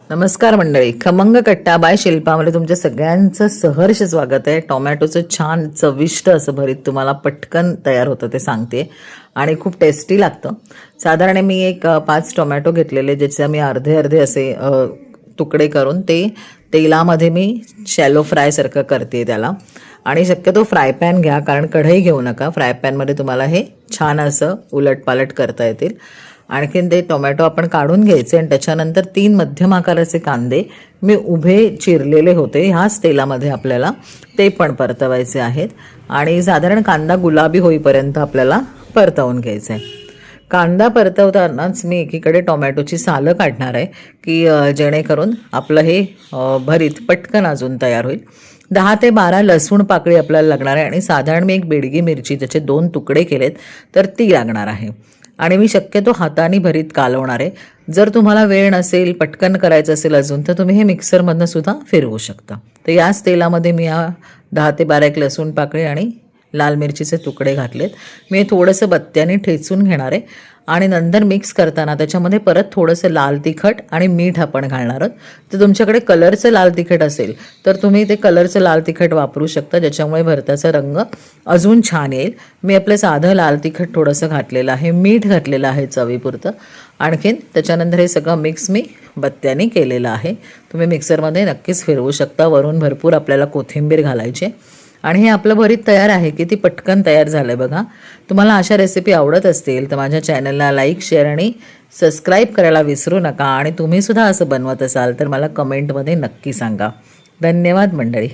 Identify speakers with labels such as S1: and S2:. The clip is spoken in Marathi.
S1: नमस्कार मंडळी, खमंग कट्टा बाय शिल्पामध्ये तुमच्या सगळ्यांचं सहर्ष स्वागत आहे। टोमॅटोचं छान चविष्ट असं भरीत तुम्हाला पटकन तयार होतं ते सांगते आणि खूप टेस्टी लागतं। साधारण मी एक 5 टोमॅटो घेतलेले, ज्याचे मी अर्धे अर्धे असे तुकडे करून ते तेलामध्ये मी शॅलो फ्राय सारखं करते त्याला। आणि शक्यतो फ्राय पॅन घ्या, कारण कढई घेऊ नका। फ्राय पॅनमध्ये तुम्हाला हे छान असं उलटपालट करता येतील। आणखीन ते टोमॅटो आपण काढून घ्यायचे आणि त्याच्यानंतर 3 मध्यम आकाराचे कांदे मी उभे चिरलेले होते, ह्याच तेलामध्ये आपल्याला ते पण परतवायचे आहेत। आणि साधारण कांदा गुलाबी होईपर्यंत आपल्याला परतवून घ्यायचं आहे। कांदा परतवतानाच मी एकीकडे टोमॅटोची सालं काढणार आहे, की जेणेकरून आपलं हे भरीत पटकन अजून तयार होईल। 10 ते 12 लसूण पाकळी आपल्याला लागणार आहे आणि साधारण मी एक बेडगी मिरची त्याचे 2 तुकडे केलेत तर ती लागणार आहे। आणि मी शक्यतो हाताने भरीत कालवणार आहे। जर तुम्हाला वेळ नसेल, पटकन करायचं असेल अजून, तर तुम्ही हे मिक्सरमधनं सुद्धा फिरवू शकता। तर याच तेलामध्ये मी 10 ते 12 एक लसूण पाकळी आणि लाल मिरचीचे तुकडे घातलेत। मी थोडंसं बत्त्याने ठेचून घेणार आहे आणि नंतर मिक्स करताना त्याच्यामध्ये परत थोडंसं लाल तिखट आणि मीठ आपण घालणार आहोत। तर तुमच्याकडे कलरचं लाल तिखट असेल तर तुम्ही ते कलरचं लाल तिखट वापरू शकता, ज्याच्यामुळे भरताचा रंग अजून छान येईल। मी आपलं साधं लाल तिखट थोडंसं घातलेलं आहे, मीठ घातलेलं आहे चवीपुरतं। आणखीन त्याच्यानंतर हे सगळं मिक्स मी बत्त्याने केलेलं आहे। तुम्ही मिक्सरमध्ये नक्कीच फिरवू शकता। वरून भरपूर आपल्याला कोथिंबीर घालायची आणि हे आपलं भरीत तयार आहे। किती पटकन तयार झालं आहे बघा। तुम्हाला अशा रेसिपी आवडत असतील तर माझ्या चॅनलला लाईक, शेअर आणि सबस्क्राईब करायला विसरू नका। आणि तुम्ही सुद्धा असं बनवत असाल तर मला कमेंटमध्ये नक्की सांगा। धन्यवाद मंडळी।